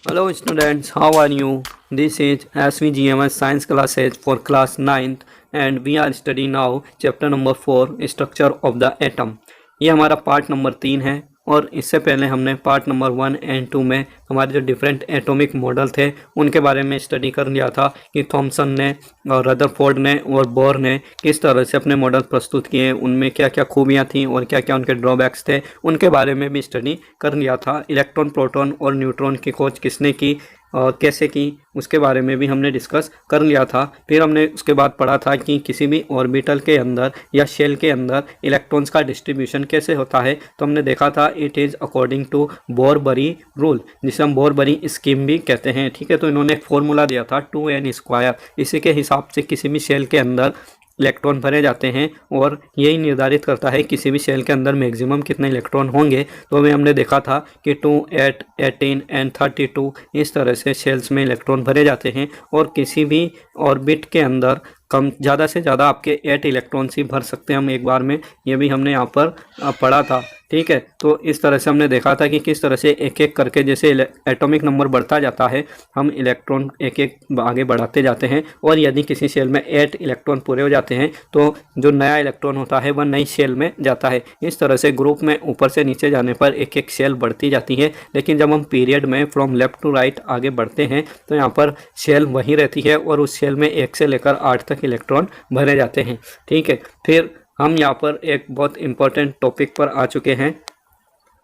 Hello students, how are you? This is SVGMS Science classes for class 9th and we are studying now chapter number 4 Structure of the Atom। ये हमारा part number 3 है और इससे पहले हमने part number 1 and 2 में हमारे जो डिफरेंट एटॉमिक मॉडल थे उनके बारे में स्टडी कर लिया था कि थॉमसन ने और रदरफोर्ड ने और बोर ने किस तरह से अपने मॉडल प्रस्तुत किए, उनमें क्या क्या खूबियाँ थीं और क्या क्या उनके ड्रॉबैक्स थे, उनके बारे में भी स्टडी कर लिया था। इलेक्ट्रॉन, प्रोटॉन और न्यूट्रॉन की खोज किसने की और कैसे की, उसके बारे में भी हमने डिस्कस कर लिया था। फिर हमने उसके बाद पढ़ा था कि किसी भी ऑर्बिटल के अंदर या शेल के अंदर इलेक्ट्रॉन्स का डिस्ट्रीब्यूशन कैसे होता है। तो हमने देखा था it is according to Bohr Bury rule, जिसे हम बोर-बरी स्कीम भी कहते हैं। ठीक है, तो इन्होंने एक फॉर्मूला दिया था 2n²। इसी के हिसाब से किसी भी शेल के अंदर इलेक्ट्रॉन भरे जाते हैं और यही निर्धारित करता है किसी भी शेल के अंदर मैक्सिमम कितने इलेक्ट्रॉन होंगे। तो अभी हमने देखा था कि 2, 8, 18 एंड 32 इस तरह से शेल्स में इलेक्ट्रॉन भरे जाते हैं और किसी भी ऑर्बिट के अंदर कम ज़्यादा से ज़्यादा आपके 8 इलेक्ट्रॉन ही भर सकते हैं हम एक बार में। ये भी हमने यहाँ पर पढ़ा था। ठीक है, तो इस तरह से हमने देखा था कि किस तरह से एक एक करके जैसे एटॉमिक नंबर बढ़ता जाता है हम इलेक्ट्रॉन एक एक आगे बढ़ाते जाते हैं और यदि किसी शेल में 8 इलेक्ट्रॉन पूरे हो जाते हैं तो जो नया इलेक्ट्रॉन होता है वह नई शेल में जाता है। इस तरह से ग्रुप में ऊपर से नीचे जाने पर एक एक शेल बढ़ती जाती है, लेकिन जब हम पीरियड में फ्रॉम लेफ्ट टू राइट आगे बढ़ते हैं तो यहाँ पर शेल वहीं रहती है और उस शेल में 1 से लेकर 8 तक इलेक्ट्रॉन भरे जाते हैं। ठीक है, फिर हम यहाँ पर एक बहुत इम्पोर्टेंट टॉपिक पर आ चुके हैं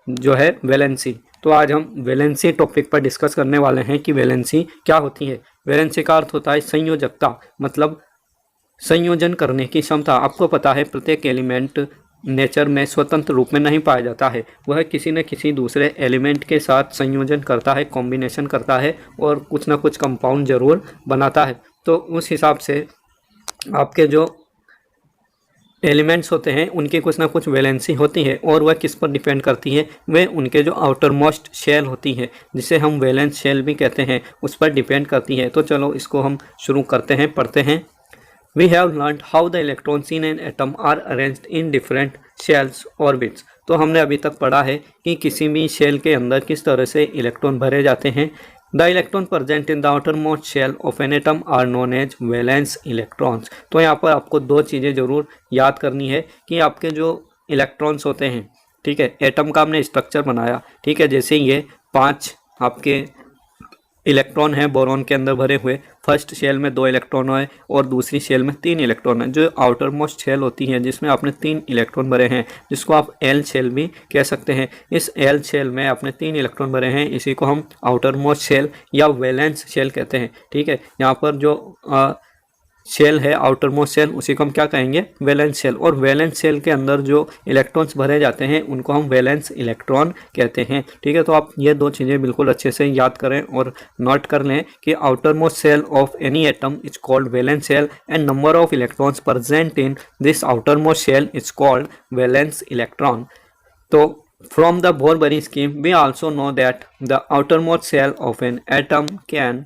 जो है वैलेंसी। तो आज हम वैलेंसी टॉपिक पर डिस्कस करने वाले हैं कि वैलेंसी क्या होती है। वैलेंसी का अर्थ होता है संयोजकता, मतलब संयोजन करने की क्षमता। आपको पता है प्रत्येक एलिमेंट नेचर में स्वतंत्र रूप में नहीं पाया जाता है, वह किसी न किसी दूसरे एलिमेंट के साथ संयोजन करता है, कॉम्बिनेशन करता है और कुछ ना कुछ कंपाउंड जरूर बनाता है। तो उस हिसाब से आपके जो एलिमेंट्स होते हैं उनकी कुछ ना कुछ वैलेंसी होती है और वह किस पर डिपेंड करती है, वे उनके जो आउटर मोस्ट शेल होती है जिसे हम वैलेंस शेल भी कहते हैं उस पर डिपेंड करती है। तो चलो इसको हम शुरू करते हैं, पढ़ते हैं। We have learned how the electrons in an atom are arranged in different shells orbits. तो हमने अभी तक पढ़ा है कि किसी भी शेल के अंदर किस तरह से इलेक्ट्रॉन भरे जाते हैं। The electron present in the outer most shell of an atom are known as valence electrons. तो यहाँ पर आपको दो चीज़ें जरूर याद करनी है कि आपके जो इलेक्ट्रॉन्स होते हैं, ठीक है, एटम का हमने स्ट्रक्चर बनाया, ठीक है, जैसे ये 5 आपके इलेक्ट्रॉन है बोरॉन के अंदर भरे हुए। फर्स्ट शेल में 2 इलेक्ट्रॉन है और दूसरी शेल में 3 इलेक्ट्रॉन है। जो आउटर मोस्ट शेल होती है जिसमें आपने 3 इलेक्ट्रॉन भरे हैं, जिसको आप एल शेल भी कह सकते हैं, इस एल शेल में आपने 3 इलेक्ट्रॉन भरे हैं, इसी को हम आउटर मोस्ट शेल या वैलेंस शेल कहते हैं। ठीक है, यहाँ पर जो शेल है आउटर मोस्ट शेल उसी को हम क्या कहेंगे, वैलेंस शेल। और वैलेंस शेल के अंदर जो इलेक्ट्रॉन्स भरे जाते हैं उनको हम वैलेंस इलेक्ट्रॉन कहते हैं। ठीक है, तो आप ये दो चीज़ें बिल्कुल अच्छे से याद करें और नोट कर लें कि outer most shell of any atom is called valence shell and number of electrons present in this outer most shell is called valence electron. तो from the Bohr Bury scheme we also know that the outer most shell of an atom can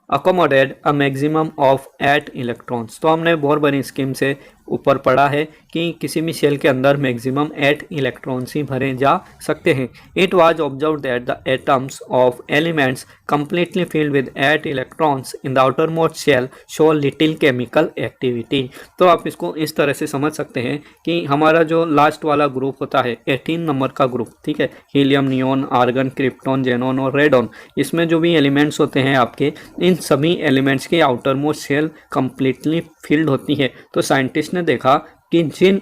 accommodate a maximum of 8 electrons. तो हमने बोर-बरी scheme से ऊपर पढ़ा है कि किसी भी शेल के अंदर मैक्सिमम 8 इलेक्ट्रॉन्स ही भरे जा सकते हैं। It was observe that the atoms of elements completely filled with 8 electrons in the outer most shell show little chemical activity. तो आप इसको इस तरह से समझ सकते हैं कि हमारा जो लास्ट वाला ग्रुप होता है 18 नंबर का ग्रुप, ठीक है, helium, neon, argon, krypton, xenon और रेडॉन, इसमें जो भी एलिमेंट्स होते हैं आपके, इन सभी एलिमेंट्स की outer most shell completely filled होती है। तो साइंटिस्ट ने देखा कि जिन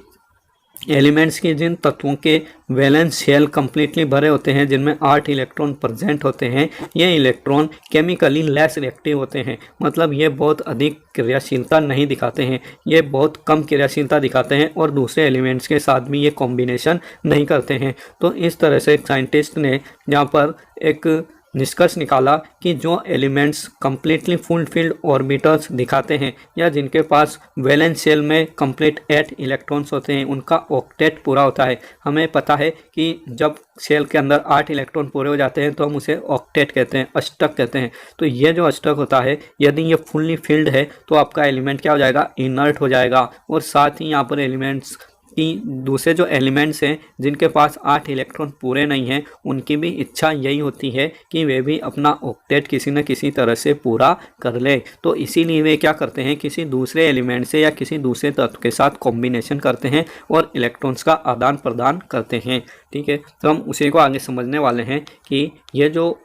एलिमेंट्स के, जिन तत्वों के वैलेंस शेल कंप्लीटली भरे होते हैं, जिनमें 8 इलेक्ट्रॉन प्रेजेंट होते हैं, ये इलेक्ट्रॉन केमिकली लेस रिएक्टिव होते हैं, मतलब ये बहुत अधिक क्रियाशीलता नहीं दिखाते हैं, ये बहुत कम क्रियाशीलता दिखाते हैं और दूसरे एलिमेंट्स के साथ भी ये कॉम्बिनेशन नहीं करते हैं। तो इस तरह से साइंटिस्ट ने यहाँ पर एक निष्कर्ष निकाला कि जो एलिमेंट्स कंप्लीटली फुलफिल्ड ऑर्बिटल्स दिखाते हैं या जिनके पास वैलेंस शेल में कंप्लीट 8 इलेक्ट्रॉन्स होते हैं, उनका ऑक्टेट पूरा होता है। हमें पता है कि जब शेल के अंदर 8 इलेक्ट्रॉन पूरे हो जाते हैं तो हम उसे ऑक्टेट कहते हैं, अष्टक कहते हैं। तो ये जो अष्टक होता है, यदि ये फुल्ली फिल्ड है तो आपका एलिमेंट क्या हो जाएगा, इनर्ट हो जाएगा और साथ ही यहाँ पर एलिमेंट्स कि दूसरे जो एलिमेंट्स हैं जिनके पास 8 इलेक्ट्रॉन पूरे नहीं हैं उनकी भी इच्छा यही होती है कि वे भी अपना ऑक्टेट किसी न किसी तरह से पूरा कर ले। तो इसीलिए वे क्या करते हैं, किसी दूसरे एलिमेंट से या किसी दूसरे तत्व के साथ कॉम्बिनेशन करते हैं और इलेक्ट्रॉन्स का आदान प्रदान करते हैं। ठीक है, तो हम उसी को आगे समझने वाले हैं कि ये जो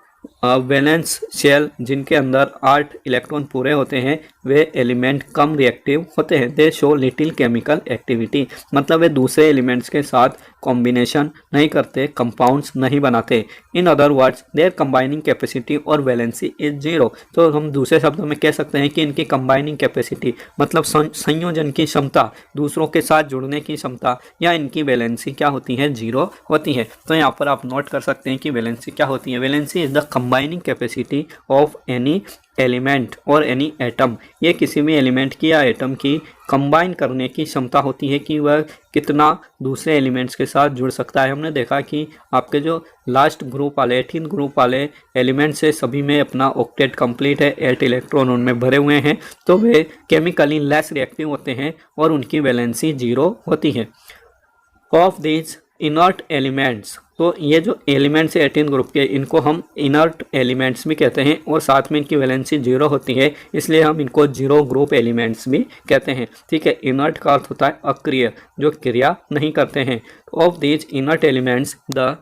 वैलेंस शेल जिनके अंदर 8 इलेक्ट्रॉन पूरे होते हैं वे एलिमेंट कम रिएक्टिव होते हैं। दे शो लिटिल केमिकल एक्टिविटी, मतलब वे दूसरे एलिमेंट्स के साथ कॉम्बिनेशन नहीं करते, कंपाउंड्स नहीं बनाते। In other words their combining capacity और वैलेंसी इज जीरो। तो हम दूसरे शब्दों में कह सकते हैं कि इनकी कंबाइनिंग कैपेसिटी मतलब संयोजन की क्षमता, दूसरों के साथ जुड़ने की क्षमता या इनकी वैलेंसी क्या होती है, जीरो होती है। तो यहाँ पर आप नोट कर सकते हैं कि वैलेंसी क्या होती है। Valency is the combining capacity of any element or any atom. ये किसी भी एलिमेंट की या एटम की कंबाइन करने की क्षमता होती है कि वह कितना दूसरे एलिमेंट्स के साथ जुड़ सकता है। हमने देखा कि आपके जो लास्ट ग्रुप वाले 18 ग्रुप वाले एलिमेंट्स है सभी में अपना ऑक्टेट कंप्लीट है, 8 इलेक्ट्रॉन उनमें भरे हुए हैं, तो वे केमिकली लेस रिएक्टिव होते हैं और उनकी वैलेंसी जीरो होती है। ऑफ दीज इनर्ट एलिमेंट्स, तो ये जो एलिमेंट्स है 18 ग्रुप के इनको हम इनर्ट एलिमेंट्स भी कहते हैं और साथ में इनकी वैलेंसी जीरो होती है, इसलिए हम इनको जीरो ग्रुप एलिमेंट्स भी कहते हैं। ठीक है, इनर्ट का अर्थ होता है अक्रिय, जो क्रिया नहीं करते हैं। Of these inert elements the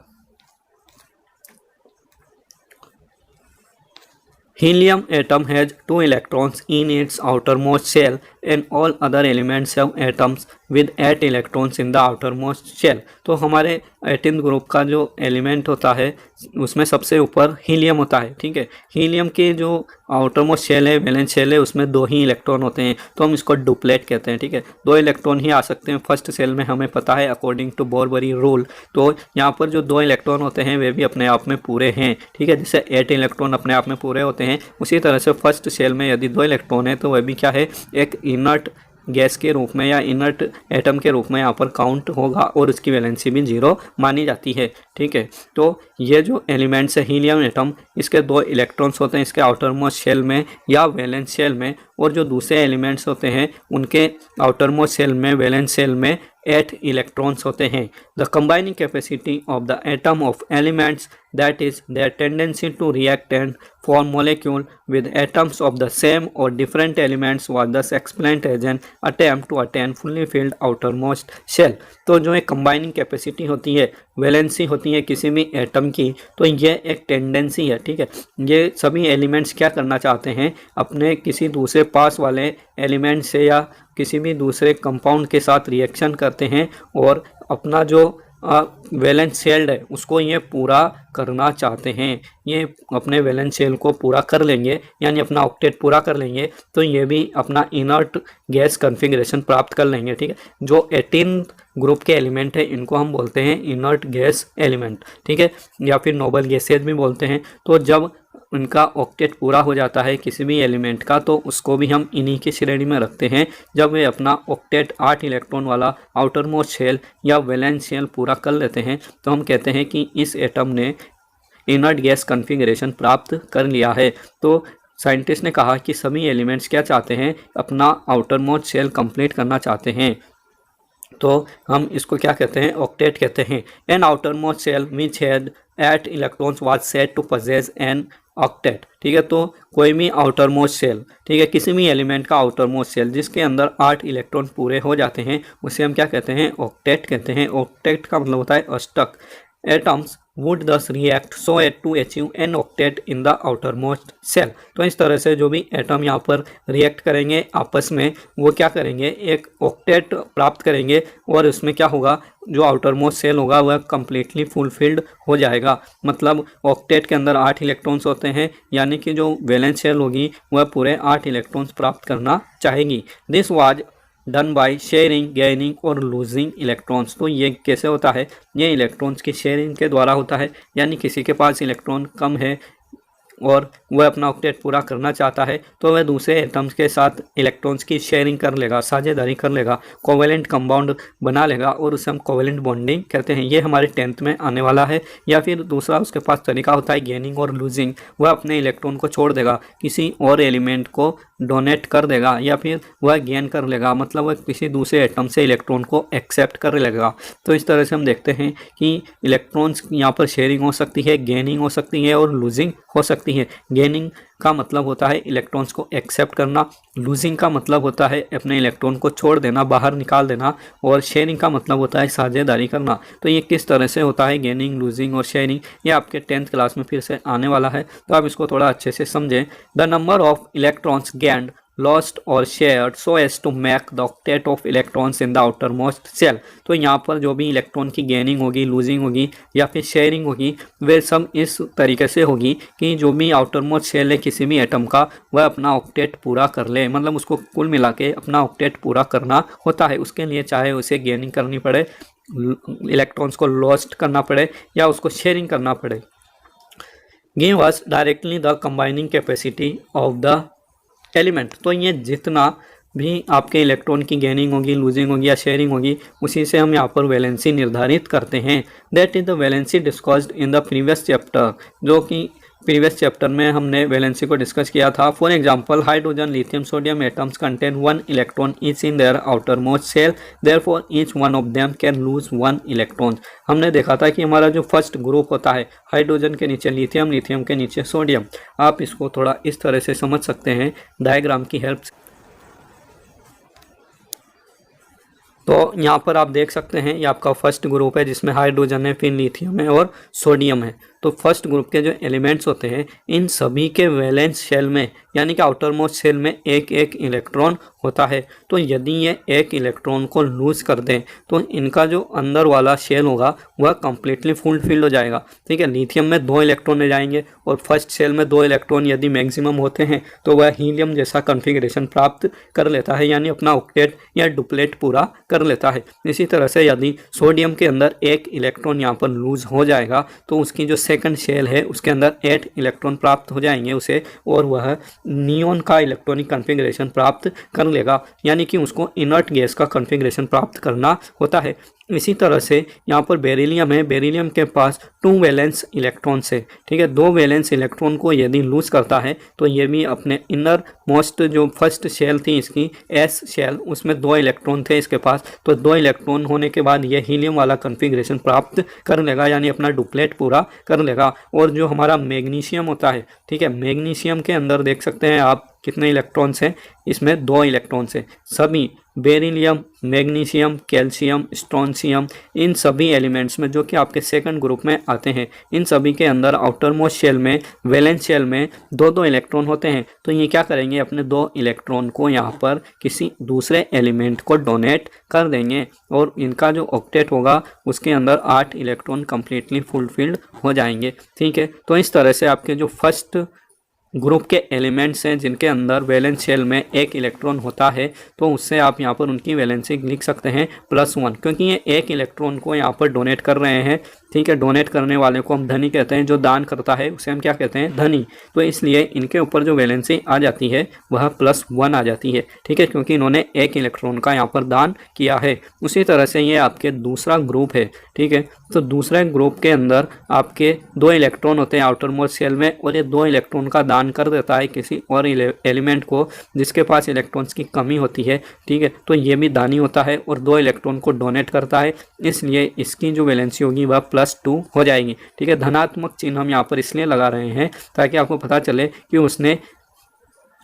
helium atom has 2 electrons in its outermost shell and all other elements have atoms with 8 electrons in the outermost shell। तो हमारे 18 ग्रुप का जो एलिमेंट होता है उसमें सबसे ऊपर हीलियम होता है। ठीक है, हीलियम के जो आउटरमोस्ट शेल है, वैलेंस शेल है, उसमें 2 ही इलेक्ट्रॉन होते हैं, तो हम इसको डुप्लेट कहते हैं। ठीक है, 2 इलेक्ट्रॉन ही आ सकते हैं फर्स्ट शेल में, हमें पता है अकॉर्डिंग टू बोरबरी रूल। तो यहाँ पर जो 2 इलेक्ट्रॉन होते हैं वे भी अपने आप में पूरे हैं। ठीक है, जैसे 8 इलेक्ट्रॉन अपने आप में पूरे होते हैं, उसी तरह से फर्स्ट शेल में यदि 2 इलेक्ट्रॉन है तो वह भी क्या है, एक इनर्ट गैस के रूप में या इनर्ट एटम के रूप में यहाँ पर काउंट होगा और उसकी वैलेंसी भी जीरो मानी जाती है। ठीक है, तो ये जो एलिमेंट्स है हीलियम एटम, इसके 2 इलेक्ट्रॉन्स होते हैं इसके आउटरमोस्ट शेल में या वैलेंस शेल में, और जो दूसरे एलिमेंट्स होते हैं उनके आउटरमोस्ट शेल में, वैलेंस शेल में 8 इलेक्ट्रॉन्स होते हैं। The combining capacity of the atom of elements that is their tendency to react and form molecule with atoms of the same or different elements was thus explained as an attempt to attain fully filled outermost shell। तो जो एक combining capacity होती है, valency होती है किसी भी atom की, तो ये एक टेंडेंसी है। ठीक है, ये सभी एलिमेंट्स क्या करना चाहते हैं, अपने किसी दूसरे पास वाले एलिमेंट से या किसी भी दूसरे कंपाउंड के साथ रिएक्शन करते हैं और अपना जो वैलेंस शेल है उसको ये पूरा करना चाहते हैं। ये अपने वैलेंस शेल को पूरा कर लेंगे यानी अपना ऑक्टेट पूरा कर लेंगे तो ये भी अपना इनर्ट गैस कॉन्फ़िगरेशन प्राप्त कर लेंगे। ठीक है, जो 18 ग्रुप के एलिमेंट है इनको हम बोलते हैं इनर्ट गैस एलिमेंट। ठीक है, या फिर नोबल गैसेज भी बोलते हैं। तो जब उनका ऑक्टेट पूरा हो जाता है किसी भी एलिमेंट का तो उसको भी हम इन्हीं की श्रेणी में रखते हैं। जब वे अपना ऑक्टेट 8 इलेक्ट्रॉन वाला आउटर मोस्ट शेल या वैलेंस शेल पूरा कर लेते हैं तो हम कहते हैं कि इस एटम ने इनर्ट गैस कॉन्फ़िगरेशन प्राप्त कर लिया है। तो साइंटिस्ट ने कहा कि सभी एलिमेंट्स क्या चाहते हैं, अपना आउटर मोस्ट शेल कंप्लीट करना चाहते हैं, तो हम इसको क्या कहते हैं, ऑक्टेट कहते हैं। An outer most shell which had 8 electrons was said to possess an octet. ठीक है, तो कोई भी आउटर मोस्ट शेल, ठीक है, किसी भी एलिमेंट का आउटर मोस्ट शेल जिसके अंदर 8 इलेक्ट्रॉन पूरे हो जाते हैं उसे हम क्या कहते हैं, ऑक्टेट कहते हैं। ऑक्टेट का मतलब होता है अष्टक। Atoms would thus react so as to achieve an octet in the outermost shell। तो इस तरह से जो भी एटम यहाँ पर रिएक्ट करेंगे आपस में वो क्या करेंगे, एक ऑक्टेट प्राप्त करेंगे और उसमें क्या होगा, जो आउटर मोस्ट शेल होगा वह कम्प्लीटली फुलफिल्ड हो जाएगा। मतलब ऑक्टेट के अंदर 8 इलेक्ट्रॉन्स होते हैं यानी कि जो वैलेंस शेल होगी वह पूरे 8 इलेक्ट्रॉन्स प्राप्त करना चाहेगी। This was done by sharing, gaining और लूजिंग इलेक्ट्रॉन्स। तो ये कैसे होता है, ये इलेक्ट्रॉन्स की शेयरिंग के द्वारा होता है, यानी किसी के पास इलेक्ट्रॉन कम है और वह अपना ऑक्टेट पूरा करना चाहता है तो वह दूसरे एटम्स के साथ इलेक्ट्रॉन्स की शेयरिंग कर लेगा, साझेदारी कर लेगा, कोवेलेंट कंपाउंड बना लेगा और उसे हम कोवेलेंट बॉन्डिंग कहते हैं। ये हमारे 10th में आने वाला है। या फिर दूसरा उसके पास तरीका होता है गेनिंग और लूजिंग। वह अपने इलेक्ट्रॉन को छोड़ देगा, किसी और एलिमेंट को डोनेट कर देगा या फिर वह गेन कर लेगा, मतलब वह किसी दूसरे एटम से इलेक्ट्रॉन को एक्सेप्ट कर लेगा। तो इस तरह से हम देखते हैं कि इलेक्ट्रॉन्स यहाँ पर शेयरिंग हो सकती है, गेनिंग हो सकती है और लूजिंग हो सकती है। गेनिंग का मतलब होता है इलेक्ट्रॉन्स को एक्सेप्ट करना, लूजिंग का मतलब होता है अपने इलेक्ट्रॉन को छोड़ देना, बाहर निकाल देना, और शेयरिंग का मतलब होता है साझेदारी करना। तो ये किस तरह से होता है गेनिंग, लूजिंग और शेयरिंग, ये आपके 10th क्लास में फिर से आने वाला है, तो आप इसको थोड़ा अच्छे से समझें। The number of electrons gained, lost और shared so as to make the octet of electrons in the outermost shell। तो यहाँ पर जो भी इलेक्ट्रॉन की गेनिंग होगी, लूजिंग होगी या फिर शेयरिंग होगी, वे सब इस तरीके से होगी कि जो भी आउटरमोस्ट शेल है किसी भी एटम का, वह अपना ऑक्टेट पूरा कर ले, मतलब उसको कुल मिला के अपना ऑक्टेट पूरा करना होता है। उसके लिए चाहे उसे गेनिंग करनी पड़े, इलेक्ट्रॉन्स को लॉस्ट करना पड़े या उसको शेयरिंग करना पड़े। Give us directly the combining capacity of the element. तो ये जितना भी आपके इलेक्ट्रॉन की गेनिंग होगी, लूजिंग होगी या शेयरिंग होगी, उसी से हम यहाँ पर वैलेंसी निर्धारित करते हैं। That is the valency discussed in the previous chapter, जो कि प्रीवियस चैप्टर में हमने वैलेंसी को डिस्कस किया था। For example hydrogen, lithium, sodium atoms contain 1 electron each in their outer most shell, therefore each one of them can lose 1 electron. हमने देखा था कि हमारा जो फर्स्ट ग्रुप होता है, हाइड्रोजन के नीचे लिथियम, लिथियम के नीचे सोडियम। आप इसको थोड़ा इस तरह से समझ सकते हैं डायग्राम की हेल्प से। तो यहाँ पर आप देख सकते हैं ये आपका फर्स्ट ग्रुप है जिसमें हाइड्रोजन है, फिर लिथियम है और सोडियम है। तो फर्स्ट ग्रुप के जो एलिमेंट्स होते हैं, इन सभी के वैलेंस शेल में यानी कि आउटर मोस्ट शेल में एक एक इलेक्ट्रॉन होता है। तो यदि ये एक इलेक्ट्रॉन को लूज कर दें तो इनका जो अंदर वाला शेल होगा वह कम्प्लीटली फुलफिल्ड हो जाएगा। ठीक है, लिथियम में 2 इलेक्ट्रॉन रह जाएंगे और फर्स्ट शेल में 2 इलेक्ट्रॉन यदि मैक्सिमम होते हैं तो वह हीलियम जैसा कन्फिग्रेशन प्राप्त कर लेता है, यानी अपना ऑक्टेट या डुप्लेट पूरा कर लेता है। इसी तरह से यदि सोडियम के अंदर 1 इलेक्ट्रॉन यहाँ पर लूज हो जाएगा तो उसकी जो सेकंड शेल है उसके अंदर 8 इलेक्ट्रॉन प्राप्त हो जाएंगे उसे, और वह नियोन का इलेक्ट्रॉनिक कन्फिग्रेशन प्राप्त कर लेगा, यानी कि उसको इनर्ट गैस का कन्फिग्रेशन प्राप्त करना होता है। इसी तरह से यहाँ पर बेरिलियम है, बेरिलियम के पास 2 वैलेंस इलेक्ट्रॉन है। ठीक है, 2 वैलेंस इलेक्ट्रॉन को यदि लूज करता है तो ये भी अपने इनर मोस्ट जो फर्स्ट शेल थी इसकी एस शेल, उसमें 2 इलेक्ट्रॉन थे इसके पास, तो 2 इलेक्ट्रॉन होने के बाद ये हीलियम वाला कन्फिग्रेशन प्राप्त कर लेगा, यानी अपना डुप्लेट पूरा कर लेगा। और जो हमारा मैग्नीशियम होता है, ठीक है, मैग्नीशियम के अंदर देख सकते हैं आप कितने इलेक्ट्रॉन्स हैं, इसमें 2 इलेक्ट्रॉन्स हैं। सभी बेरिलियम, मैग्नीशियम, कैल्शियम, स्ट्रोंशियम, इन सभी एलिमेंट्स में जो कि आपके सेकंड ग्रुप में आते हैं, इन सभी के अंदर आउटर मोस्ट शेल में, वैलेंस शेल में 2-2 इलेक्ट्रॉन होते हैं। तो ये क्या करेंगे, अपने 2 इलेक्ट्रॉन को यहाँ पर किसी दूसरे एलिमेंट को डोनेट कर देंगे और इनका जो ऑक्टेट होगा उसके अंदर 8 इलेक्ट्रॉन कम्प्लीटली फुलफिल्ड हो जाएंगे। ठीक है, तो इस तरह से आपके जो फर्स्ट ग्रुप के एलिमेंट्स हैं जिनके अंदर वैलेंस शेल में 1 इलेक्ट्रॉन होता है, तो उससे आप यहाँ पर उनकी वैलेंसी लिख सकते हैं +1, क्योंकि ये 1 इलेक्ट्रॉन को यहाँ पर डोनेट कर रहे हैं। ठीक है, डोनेट करने वाले को हम धनी कहते हैं, जो दान करता है उसे हम क्या कहते हैं, धनी। तो इसलिए इनके ऊपर जो वैलेंसी आ जाती है वह +1 आ जाती है। ठीक है, क्योंकि इन्होंने 1 इलेक्ट्रॉन का यहाँ पर दान किया है। उसी तरह से ये आपके दूसरा ग्रुप है। ठीक है, तो दूसरे ग्रुप के अंदर आपके 2 इलेक्ट्रॉन होते हैं आउटर मोस्ट शेल में, और ये 2 इलेक्ट्रॉन का दान कर देता है किसी और एलिमेंट को जिसके पास इलेक्ट्रॉन्स की कमी होती है। ठीक है, तो ये भी दानी होता है और 2 इलेक्ट्रॉन को डोनेट करता है, इसलिए इसकी जो वैलेंसी होगी वह +2 हो जाएगी। ठीक है, धनात्मक चिन्ह हम यहाँ पर इसलिए लगा रहे हैं ताकि आपको पता चले कि उसने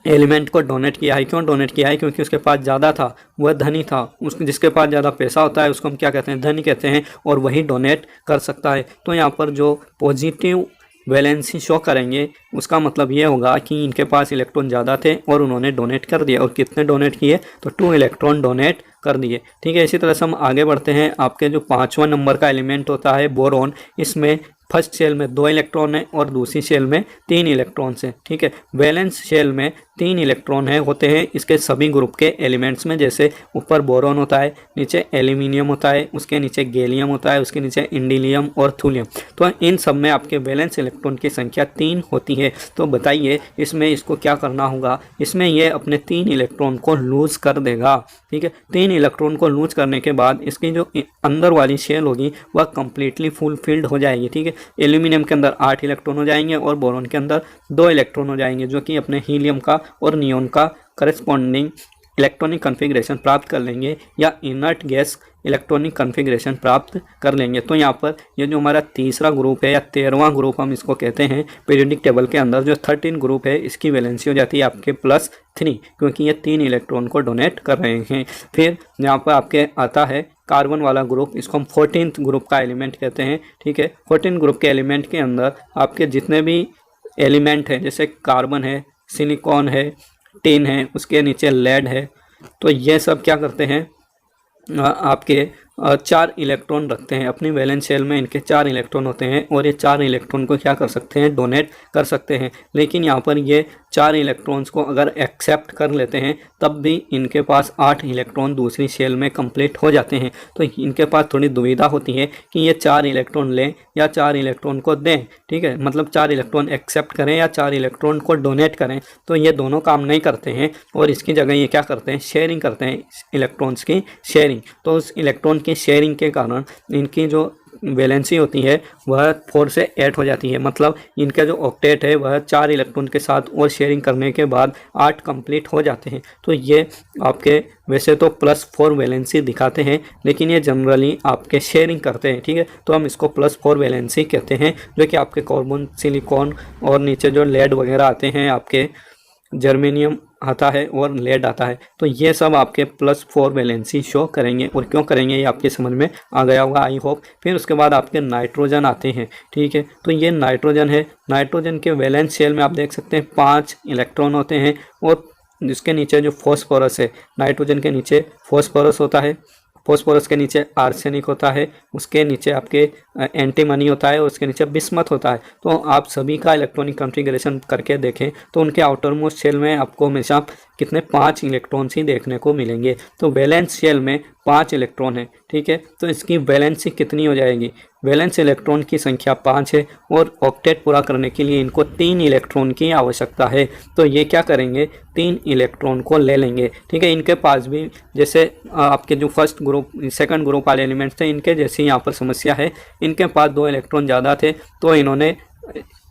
एलिमेंट को डोनेट किया है। क्यों डोनेट किया है, क्योंकि उसके पास ज़्यादा था, वह धनी था। उसके जिसके पास ज़्यादा पैसा होता है उसको हम क्या कहते हैं, धनी कहते हैं, और वही डोनेट कर सकता है। तो यहाँ पर जो पॉजिटिव वैलेंसी शो करेंगे उसका मतलब ये होगा कि इनके पास इलेक्ट्रॉन ज़्यादा थे और उन्होंने डोनेट कर दिया। और कितने डोनेट किए, तो 2 इलेक्ट्रॉन डोनेट कर दिए। ठीक है, इसी तरह से हम आगे बढ़ते हैं। आपके जो 5वां नंबर का एलिमेंट होता है बोरॉन, इसमें फर्स्ट शेल में 2 इलेक्ट्रॉन है और दूसरी शेल में 3 इलेक्ट्रॉन्स हैं। ठीक है, वैलेंस शेल में 3 इलेक्ट्रॉन होते हैं इसके सभी ग्रुप के एलिमेंट्स में। जैसे ऊपर बोरॉन होता है, नीचे एल्यूमिनियम होता है, उसके नीचे गैलियम होता है, उसके नीचे इंडिलियम और थूलियम। तो इन सब में आपके वैलेंस इलेक्ट्रॉन की संख्या 3 होती है। तो बताइए इसमें इसको क्या करना होगा, इसमें ये अपने 3 इलेक्ट्रॉन को लूज कर देगा। ठीक है, 3 इलेक्ट्रॉन को लूज करने के बाद इसकी जो अंदर वाली शेल होगी वह कंप्लीटली फुलफिल्ड हो जाएगी। ठीक है, एल्यूमिनियम के अंदर 8 इलेक्ट्रॉन हो जाएंगे और बोरॉन के अंदर 2 इलेक्ट्रॉन हो जाएंगे, जो कि अपने हीलियम का और नियोन का करस्पॉन्डिंग इलेक्ट्रॉनिक कन्फिग्रेशन प्राप्त कर लेंगे या इनर्ट गैस इलेक्ट्रॉनिक कन्फिग्रेशन प्राप्त कर लेंगे। तो यहाँ पर ये जो हमारा तीसरा ग्रुप है या 13वां ग्रुप हम इसको कहते हैं पीरियोडिक टेबल के अंदर, जो 13 ग्रुप है इसकी वैलेंसी हो जाती है आपके +3, क्योंकि ये 3 इलेक्ट्रॉन को डोनेट कर रहे हैं। फिर यहाँ पर आपके आता है कार्बन वाला ग्रुप, इसको हम 14th ग्रुप का एलिमेंट कहते हैं। ठीक है, 14 ग्रुप के एलिमेंट के अंदर आपके जितने भी एलिमेंट हैं, जैसे कार्बन है, सिलिकॉन है, टिन है, उसके नीचे लेड है, तो ये सब क्या करते हैं आपके 4 इलेक्ट्रॉन रखते हैं अपनी वैलेंस शेल में। इनके 4 इलेक्ट्रॉन होते हैं और ये 4 इलेक्ट्रॉन को क्या कर सकते हैं, डोनेट कर सकते हैं। लेकिन यहाँ पर ये 4 इलेक्ट्रॉन्स को अगर एक्सेप्ट कर लेते हैं तब भी इनके पास 8 इलेक्ट्रॉन दूसरी शेल में कंप्लीट हो जाते हैं। तो इनके पास थोड़ी दुविधा होती है कि ये 4 इलेक्ट्रॉन लें या 4 इलेक्ट्रॉन को दें। ठीक है, मतलब 4 इलेक्ट्रॉन एक्सेप्ट करें या 4 इलेक्ट्रॉन को डोनेट करें, तो ये दोनों काम नहीं करते हैं और इसकी जगह ये क्या करते हैं, शेयरिंग करते हैं, इलेक्ट्रॉन्स की शेयरिंग। तो उस इलेक्ट्रॉन की शेयरिंग के कारण इनकी जो वैलेंसी होती है वह 4 से 8 हो जाती है। मतलब इनका जो ऑक्टेट है वह 4 इलेक्ट्रॉन के साथ और शेयरिंग करने के बाद 8 कंप्लीट हो जाते हैं। तो ये आपके वैसे तो +4 वैलेंसी दिखाते हैं, लेकिन ये जनरली आपके शेयरिंग करते हैं। ठीक है, तो हम इसको +4 वैलेंसी कहते हैं, जो कि आपके कार्बन, सिलिकॉन और नीचे जो लेड वगैरह आते हैं, आपके जर्मेनियम आता है और लेड आता है, तो ये सब आपके +4 वैलेंसी शो करेंगे। और क्यों करेंगे ये आपके समझ में आ गया होगा, आई होप। फिर उसके बाद आपके नाइट्रोजन आते हैं। ठीक है, तो ये नाइट्रोजन है। नाइट्रोजन के वैलेंस शेल में आप देख सकते हैं 5 इलेक्ट्रॉन होते हैं और जिसके नीचे जो फॉस्फोरस है, नाइट्रोजन के नीचे फॉस्फोरस होता है, फॉस्फोरस के नीचे आर्सेनिक होता है, उसके नीचे आपके एंटीमनी होता है और उसके नीचे बिस्मथ होता है। तो आप सभी का इलेक्ट्रॉनिक कॉन्फ़िगरेशन करके देखें तो उनके आउटर मोस्ट शेल में आपको हमेशा कितने 5 इलेक्ट्रॉन्स ही देखने को मिलेंगे। तो वैलेंस शेल में 5 इलेक्ट्रॉन है। ठीक है, तो इसकी वैलेंसी कितनी हो जाएगी, वैलेंस इलेक्ट्रॉन की संख्या 5 है और ऑक्टेट पूरा करने के लिए इनको 3 इलेक्ट्रॉन की आवश्यकता है। तो ये क्या करेंगे, 3 इलेक्ट्रॉन को ले लेंगे। ठीक है, इनके पास भी जैसे आपके जो फर्स्ट ग्रुप, सेकंड ग्रुप वाले एलिमेंट्स थे, इनके जैसी यहाँ पर समस्या है। इनके पास 2 इलेक्ट्रॉन ज़्यादा थे तो इन्होंने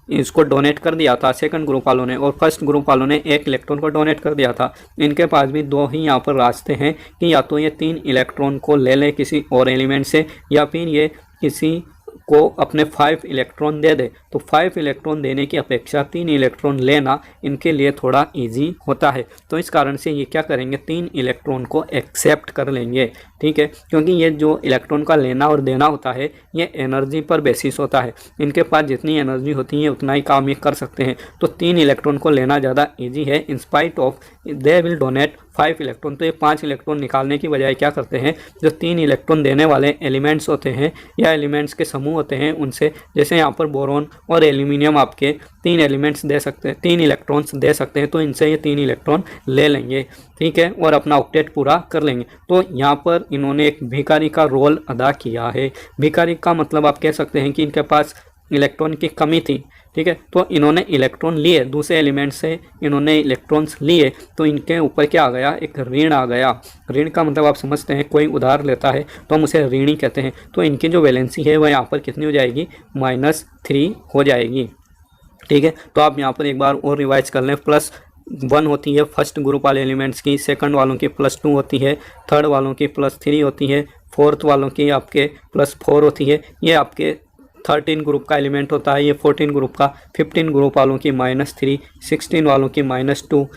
इसको डोनेट कर दिया था सेकंड ग्रुप वालों ने, और फर्स्ट ग्रुप वालों ने 1 इलेक्ट्रॉन को डोनेट कर दिया था। इनके पास भी 2 ही यहाँ पर रास्ते हैं कि या तो ये 3 इलेक्ट्रॉन को ले ले किसी और एलिमेंट से, या फिर ये किसी को अपने 5 इलेक्ट्रॉन दे दे। तो 5 इलेक्ट्रॉन देने की अपेक्षा 3 इलेक्ट्रॉन लेना इनके लिए थोड़ा इजी होता है। तो इस कारण से ये क्या करेंगे, 3 इलेक्ट्रॉन को एक्सेप्ट कर लेंगे। ठीक है, क्योंकि ये जो इलेक्ट्रॉन का लेना और देना होता है ये एनर्जी पर बेसिस होता है। इनके पास जितनी एनर्जी होती है उतना ही काम ये कर सकते हैं। तो 3 इलेक्ट्रॉन को लेना ज़्यादा ईजी है, in spite of they will donate 5 electron. तो ये 5 इलेक्ट्रॉन निकालने की बजाय क्या करते हैं, जो 3 इलेक्ट्रॉन देने वाले एलिमेंट्स होते हैं या एलिमेंट्स के समूह होते हैं उनसे, जैसे यहाँ पर बोरॉन और एल्यूमिनियम आपके 3 एलिमेंट्स दे सकते हैं, 3 इलेक्ट्रॉन्स दे सकते हैं, तो इनसे ये 3 इलेक्ट्रॉन ले लेंगे। ठीक है, और अपना ऑक्टेट पूरा कर लेंगे। तो यहाँ पर इन्होंने एक भिखारी का रोल अदा किया है। भिखारी का मतलब आप कह सकते हैं कि इनके पास इलेक्ट्रॉन की कमी थी। ठीक है, तो इन्होंने इलेक्ट्रॉन लिए, दूसरे एलिमेंट से इन्होंने इलेक्ट्रॉन्स लिए, तो इनके ऊपर क्या आ गया, एक ऋण आ गया। ऋण का मतलब आप समझते हैं, कोई उधार लेता है तो हम उसे ऋणी कहते हैं। तो इनकी जो वैलेंसी है वह यहाँ पर कितनी हो जाएगी, -3 हो जाएगी। ठीक है, तो आप यहाँ पर एक बार और रिवाइज कर लें। +1 होती है फर्स्ट ग्रुप वाले एलिमेंट्स की, सेकंड वालों की +2 होती है, थर्ड वालों की +3 होती है, फोर्थ वालों की आपके +4 होती है। ये आपके 13 ग्रुप का एलिमेंट होता है, ये 14 ग्रुप का, 15 ग्रुप वालों की -3, 16 वालों की -2,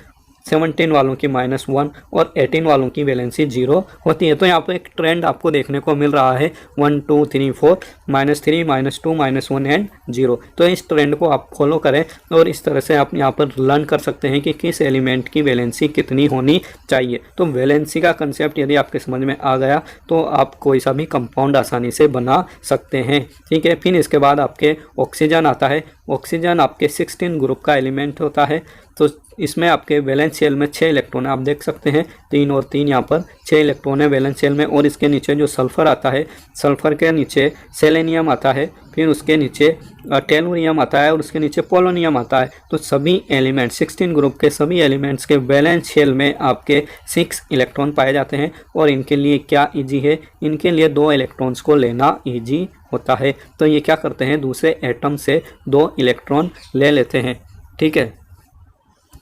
17 वालों की -1 और 18 वालों की वैलेंसी 0 होती है। तो यहाँ पर एक ट्रेंड आपको देखने को मिल रहा है 1 2 3 4 -3 -2 -1 एंड 0। तो इस ट्रेंड को आप फॉलो करें और इस तरह से आप यहाँ पर लर्न कर सकते हैं कि किस एलिमेंट की वैलेंसी कितनी होनी चाहिए। तो वैलेंसी का कंसेप्ट यदि आपके समझ में आ गया तो आप कोई सा भी कंपाउंड आसानी से बना सकते हैं। ठीक है, फिर इसके बाद आपके ऑक्सीजन आता है। ऑक्सीजन आपके 16 ग्रुप का एलिमेंट होता है। तो इसमें आपके वैलेंस शेल में 6 इलेक्ट्रॉन है, आप देख सकते हैं 3 और 3 यहाँ पर 6 इलेक्ट्रॉन है वैलेंस शेल में। और इसके नीचे जो सल्फर आता है, सल्फर के नीचे सेलेनियम आता है, फिर उसके नीचे टेलुरियम आता है और उसके नीचे पोलोनियम आता है। तो सभी एलिमेंट 16 ग्रुप के सभी एलिमेंट्स के वैलेंस शेल में आपके 6 इलेक्ट्रॉन पाए जाते हैं। और इनके लिए क्या ईजी है, इनके लिए 2 इलेक्ट्रॉन्स को लेना ईजी होता है। तो ये क्या करते हैं, दूसरे एटम से 2 इलेक्ट्रॉन ले लेते हैं। ठीक है,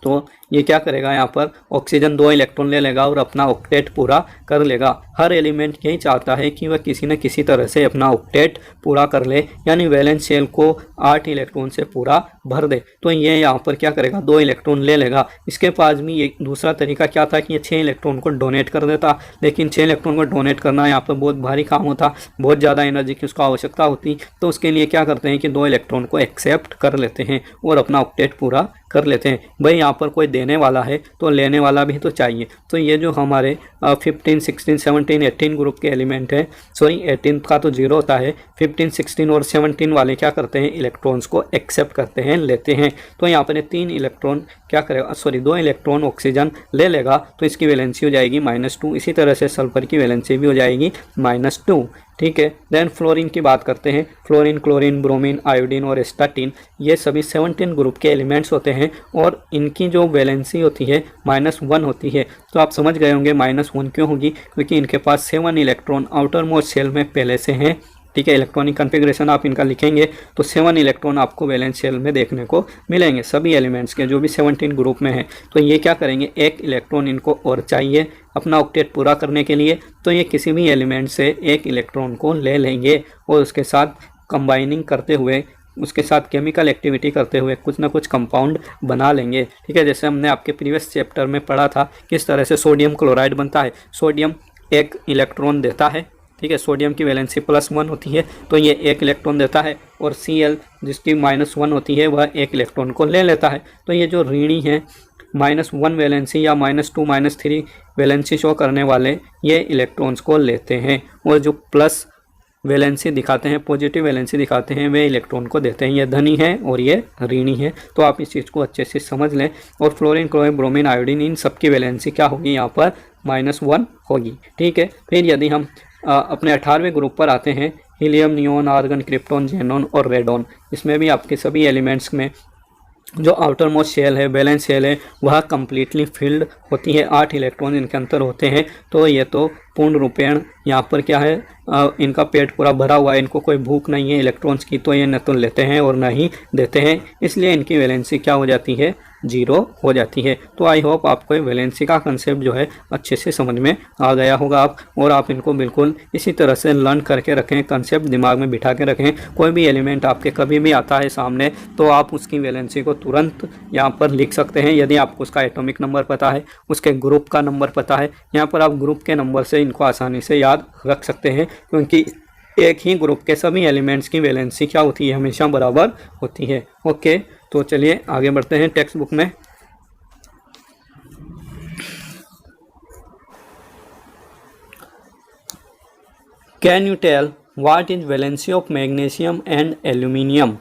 तो ये क्या करेगा, यहाँ पर ऑक्सीजन 2 इलेक्ट्रॉन ले लेगा और अपना ऑक्टेट पूरा कर लेगा। हर एलिमेंट यही चाहता है कि वह किसी न किसी तरह से अपना ऑक्टेट पूरा कर ले, यानी वैलेंस शेल को 8 इलेक्ट्रॉन से पूरा भर दे। तो ये यहाँ पर क्या करेगा, 2 इलेक्ट्रॉन ले लेगा। इसके पास भी एक दूसरा तरीका क्या था कि ये 6 इलेक्ट्रॉन को डोनेट कर देता, लेकिन 6 इलेक्ट्रॉन को डोनेट करना यहाँ पर बहुत भारी काम होता, बहुत ज़्यादा एनर्जी की उसको आवश्यकता होती। तो उसके लिए क्या करते हैं कि 2 इलेक्ट्रॉन को एक्सेप्ट कर लेते हैं और अपना ऑक्टेट पूरा कर लेते हैं। भाई यहाँ पर कोई देने वाला है तो लेने वाला भी तो चाहिए। तो ये जो हमारे 15, 16, 17, 18 ग्रुप के एलिमेंट है, सॉरी 18 का तो 0 होता है, 15, 16 और 17 वाले क्या करते हैं, इलेक्ट्रॉन्स को एक्सेप्ट करते हैं, लेते हैं। तो यहाँ पर 3 इलेक्ट्रॉन क्या करेगा, सॉरी 2 इलेक्ट्रॉन ऑक्सीजन ले लेगा, तो इसकी वैलेंसी हो जाएगी -2। इसी तरह से सल्फर की वैलेंसी भी हो जाएगी -2। ठीक है। देन फ्लोरीन की बात करते हैं। फ्लोरीन, क्लोरीन, ब्रोमीन, आयोडीन और एस्टाटीन ये सभी 17 ग्रुप के एलिमेंट्स होते हैं और इनकी जो वैलेंसी होती है -1 होती है। तो आप समझ गए होंगे -1 क्यों होगी, क्योंकि इनके पास 7 इलेक्ट्रॉन आउटर मोस्ट शेल में पहले से हैं। ठीक है, इलेक्ट्रॉनिक कॉन्फ़िगरेशन आप इनका लिखेंगे तो 7 इलेक्ट्रॉन आपको वैलेंस शेल में देखने को मिलेंगे सभी एलिमेंट्स के जो भी 17 ग्रुप में है। तो ये क्या करेंगे, 1 इलेक्ट्रॉन इनको और चाहिए अपना ऑक्टेट पूरा करने के लिए, तो ये किसी भी एलिमेंट से 1 इलेक्ट्रॉन को ले लेंगे और उसके साथ कंबाइनिंग करते हुए, उसके साथ केमिकल एक्टिविटी करते हुए कुछ ना कुछ कंपाउंड बना लेंगे। ठीक है, जैसे हमने आपके प्रीवियस चैप्टर में पढ़ा था किस तरह से सोडियम क्लोराइड बनता है। सोडियम 1 इलेक्ट्रॉन देता है, ठीक है, सोडियम की वैलेंसी +1 होती है, तो ये 1 इलेक्ट्रॉन देता है, और Cl जिसकी -1 होती है वह 1 इलेक्ट्रॉन को ले लेता है। तो ये जो ऋणी है -1 वैलेंसी या -2, -3 वैलेंसी शो करने वाले ये इलेक्ट्रॉन्स को लेते हैं, और जो प्लस वैलेंसी दिखाते हैं, पॉजिटिव वैलेंसी दिखाते हैं, वे इलेक्ट्रॉन को देते हैं। ये धनी है और ये ऋणी है, तो आप इस चीज़ को अच्छे से समझ लें। और फ्लोरीन, क्लोरीन, ब्रोमीन, आयोडीन इन सब की वैलेंसी क्या होगी, यहाँ पर -1 होगी। ठीक है, फिर यदि हम अपने 18वें ग्रुप पर आते हैं, helium, neon, argon, krypton, xenon और रेडॉन। इसमें भी आपके सभी एलिमेंट्स में जो आउटर मोस्ट शेल है, बैलेंस शेल है, वह कम्प्लीटली फिल्ड होती है, 8 इलेक्ट्रॉन इनके अंदर होते हैं। तो ये तो पूर्ण रूपेण यहाँ पर क्या है, इनका पेट पूरा भरा हुआ है, इनको कोई भूख नहीं है इलेक्ट्रॉन्स की, तो ये न तो लेते हैं और न ही देते हैं, इसलिए इनकी वैलेंसी क्या हो जाती है, 0 हो जाती है। तो आई होप आपको वैलेंसी का कंसेप्ट जो है अच्छे से समझ में आ गया होगा और आप इनको बिल्कुल इसी तरह से लर्न करके रखें, कंसेप्ट दिमाग में बिठा के रखें। कोई भी एलिमेंट आपके कभी भी आता है सामने तो आप उसकी वैलेंसी को तुरंत यहाँ पर लिख सकते हैं। यदि आपको उसका एटॉमिक नंबर पता है, उसके ग्रुप का नंबर पता है, यहाँ पर आप ग्रुप के नंबर से इनको आसानी से याद रख सकते हैं, क्योंकि एक ही ग्रुप के सभी एलिमेंट्स की वैलेंसी क्या होती है, हमेशा बराबर होती है। ओके, तो चलिए आगे बढ़ते हैं टेक्स्ट बुक में। Can you tell what is valency of magnesium and aluminium?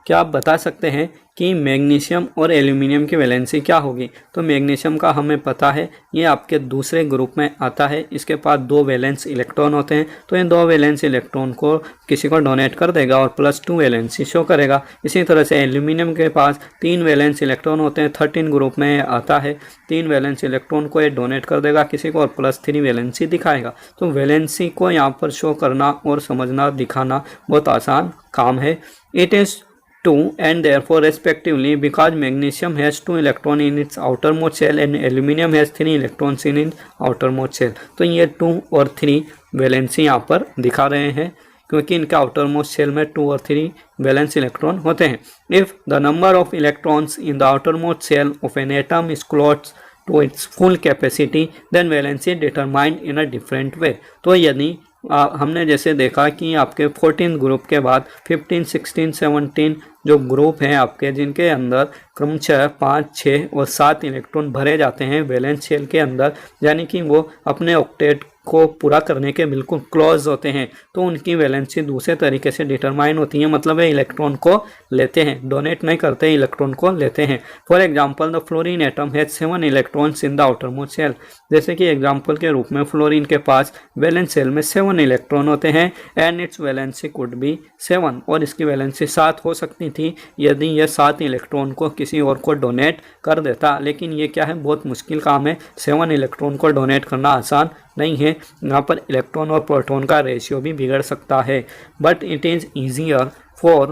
क्या आप बता सकते हैं कि मैग्नीशियम और एल्यूमिनियम की वैलेंसी क्या होगी? तो मैग्नीशियम का हमें पता है, ये आपके दूसरे ग्रुप में आता है, इसके पास 2 वैलेंस इलेक्ट्रॉन होते हैं, तो इन 2 वैलेंस इलेक्ट्रॉन को किसी को डोनेट कर देगा और +2 वैलेंसी शो करेगा। इसी तरह से एल्यूमिनियम के पास 3 वैलेंस इलेक्ट्रॉन होते हैं, 13 ग्रुप में आता है, 3 वैलेंस इलेक्ट्रॉन को ये डोनेट कर देगा किसी को और +3 वैलेंसी दिखाएगा। तो वैलेंसी को यहाँ पर शो करना और समझना, दिखाना बहुत आसान काम है। It is 2 and therefore respectively because magnesium has 2 electron in its outermost shell and aluminium has 3 electrons in its outermost shell। तो ये 2 और 3 वैलेंसी यहाँ पर दिखा रहे हैं, क्योंकि इनके outermost shell में 2 और 3 वैलेंस इलेक्ट्रॉन होते हैं। If the number of electrons in the outermost shell of an atom is close to its full capacity then valency determined in a different way। तो यदि हमने जैसे देखा कि आपके 14 ग्रुप के बाद 15, 16, 17 जो ग्रुप हैं आपके, जिनके अंदर क्रमशः 5, 6 और 7 इलेक्ट्रॉन भरे जाते हैं वैलेंस शेल के अंदर, यानी कि वो अपने ऑक्टेट को पूरा करने के बिल्कुल क्लोज होते हैं, तो उनकी वैलेंसी दूसरे तरीके से डिटरमाइन होती है, मतलब वे इलेक्ट्रॉन को लेते हैं, डोनेट नहीं करते, इलेक्ट्रॉन को लेते हैं। For example the fluorine atom has 7 electrons in the outermost shell. जैसे कि एग्जांपल के रूप में फ्लोरीन के पास वैलेंस शेल में 7 इलेक्ट्रॉन होते हैं and it's valency could be 7, और इसकी वैलेंसी 7 हो सकती थी यदि यह 7 इलेक्ट्रॉन को किसी और को डोनेट कर देता। लेकिन ये क्या है, बहुत मुश्किल काम है, 7 इलेक्ट्रॉन को डोनेट करना आसान नहीं है। यहाँ पर इलेक्ट्रॉन और प्रोटॉन का रेशियो भी बिगड़ सकता है, but it is easier for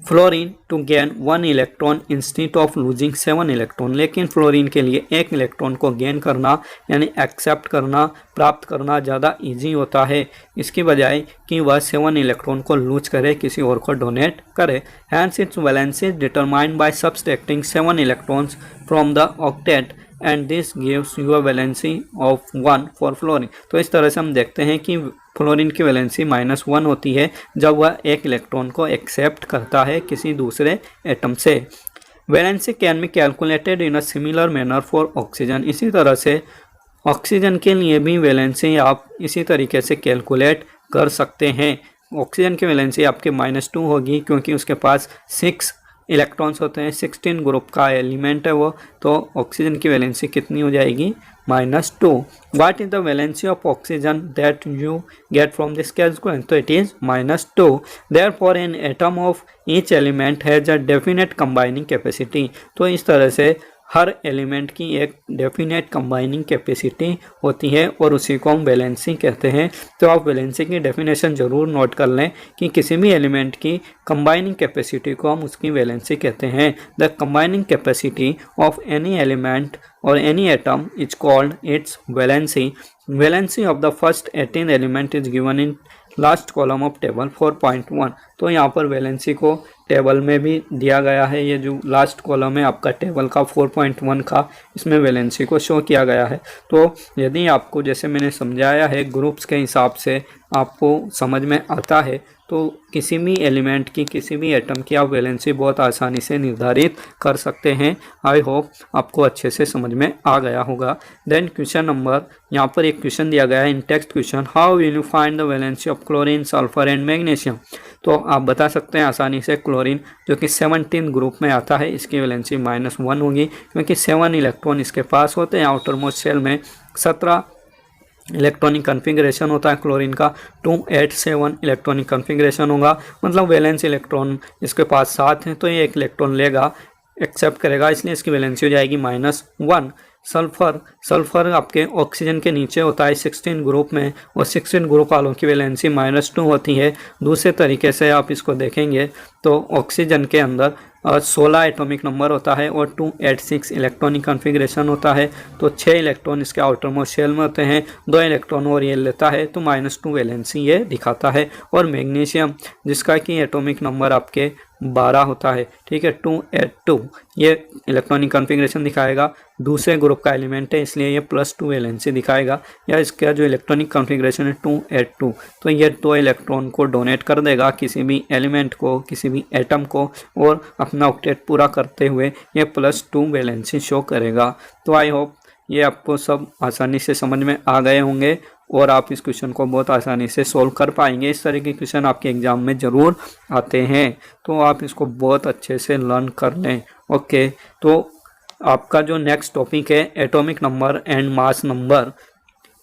fluorine to gain 1 electron instead of losing 7 electron. लेकिन फ्लोरीन के लिए 1 इलेक्ट्रॉन को गेन करना यानी एक्सेप्ट करना, प्राप्त करना ज़्यादा इजी होता है, इसकी बजाय कि वह 7 इलेक्ट्रॉन को लूज करे, किसी और को डोनेट करे। Hence its valency is determined by subtracting 7 electrons from the octet and this gives you a valency of 1 for fluorine. तो इस तरह से हम देखते हैं कि फ्लोरीन की वैलेंसी -1 होती है जब वह 1 इलेक्ट्रॉन को एक्सेप्ट करता है किसी दूसरे एटम से। Valency can be calculated in a similar manner for oxygen. इसी तरह से ऑक्सीजन के लिए भी वैलेंसी आप इसी तरीके से कैलकुलेट कर सकते हैं। ऑक्सीजन की वैलेंसी आपके -2 होगी क्योंकि उसके पास 6 इलेक्ट्रॉन्स होते हैं, 16 ग्रुप का एलिमेंट है वो, तो ऑक्सीजन की वैलेंसी कितनी हो जाएगी? -2। What is the valency of oxygen that you get from this calculation? तो it is -2। Therefore an atom of each element has a definite combining capacity. तो इस तरह से हर एलिमेंट की एक डेफिनेट कंबाइनिंग कैपेसिटी होती है और उसी को हम वैलेंसी कहते हैं। तो आप वैलेंसी की डेफिनेशन ज़रूर नोट कर लें कि किसी भी एलिमेंट की कंबाइनिंग कैपेसिटी को हम उसकी वैलेंसी कहते हैं। The combining capacity of any element or any atom is called its valency. Valency of the first 18 element is given in last column of table 4.1। तो यहाँ पर वैलेंसी को टेबल में भी दिया गया है, ये जो लास्ट कॉलम है आपका टेबल का 4.1 का, इसमें वैलेंसी को शो किया गया है। तो यदि आपको, जैसे मैंने समझाया है, ग्रुप्स के हिसाब से आपको समझ में आता है तो किसी भी एलिमेंट की, किसी भी एटम की आप वैलेंसी बहुत आसानी से निर्धारित कर सकते हैं। आई होप आपको अच्छे से समझ में आ गया होगा। देन क्वेश्चन नंबर, यहाँ पर एक क्वेश्चन दिया गया है in text question, how will you find the valency of chlorine, sulphur and magnesium. तो आप बता सकते हैं आसानी से क्लोरीन जो कि 17 ग्रुप में आता है, इसकी वैलेंसी -1 होगी क्योंकि 7 इलेक्ट्रॉन इसके पास होते हैं। आउटर मोस्ट शेल में 17 इलेक्ट्रॉनिक कन्फिग्रेशन होता है क्लोरीन का, 287 इलेक्ट्रॉनिक कन्फिग्रेशन होगा, मतलब वैलेंस इलेक्ट्रॉन इसके पास 7 हैं, तो ये 1 इलेक्ट्रॉन लेगा, एक्सेप्ट करेगा, इसलिए इसकी वैलेंसी हो जाएगी -1। सल्फर आपके ऑक्सीजन के नीचे होता है 16 ग्रुप में, और 16 ग्रुप वालों की वैलेंसी -2 होती है। दूसरे तरीके से आप इसको देखेंगे तो ऑक्सीजन के अंदर 16 एटॉमिक नंबर होता है और 286 इलेक्ट्रॉनिक कन्फिग्रेशन होता है, तो 6 इलेक्ट्रॉन इसके आउटर मोस्ट शेल में होते हैं, 2 इलेक्ट्रॉन और ये लेता है, तो -2 वैलेंसी ये दिखाता है। और मैग्नीशियम जिसका कि एटॉमिक नंबर आपके 12 होता है, ठीक है, 282 ये इलेक्ट्रॉनिक कन्फिग्रेशन दिखाएगा, दूसरे ग्रुप का एलिमेंट है इसलिए ये +2 वैलेंसी दिखाएगा, या इसका जो इलेक्ट्रॉनिक कन्फिग्रेशन है 282, तो ये 2 इलेक्ट्रॉन को डोनेट कर देगा किसी भी एलिमेंट को, किसी भी एटम को, और अपना ऑक्टेट पूरा करते हुए ये +2 वैलेंसी शो करेगा। तो आई होप ये आपको सब आसानी से समझ में आ गए होंगे और आप इस क्वेश्चन को बहुत आसानी से सोल्व कर पाएंगे। इस तरह के क्वेश्चन आपके एग्जाम में ज़रूर आते हैं, तो आप इसको बहुत अच्छे से लर्न कर लें। ओके, तो आपका जो नेक्स्ट टॉपिक है atomic number and mass number,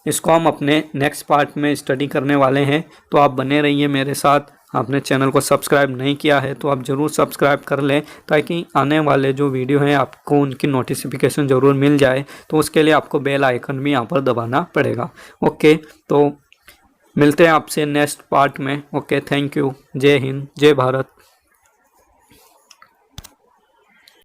इसको हम अपने नेक्स्ट पार्ट में स्टडी करने वाले हैं, तो आप बने रहिए मेरे साथ। आपने चैनल को सब्सक्राइब नहीं किया है तो आप ज़रूर सब्सक्राइब कर लें ताकि आने वाले जो वीडियो हैं आपको उनकी नोटिफिकेशन ज़रूर मिल जाए, तो उसके लिए आपको बेल आइकन भी यहाँ पर दबाना पड़ेगा। ओके, तो मिलते हैं आपसे नेक्स्ट पार्ट में। Okay, thank you. जय हिंद, जय भारत।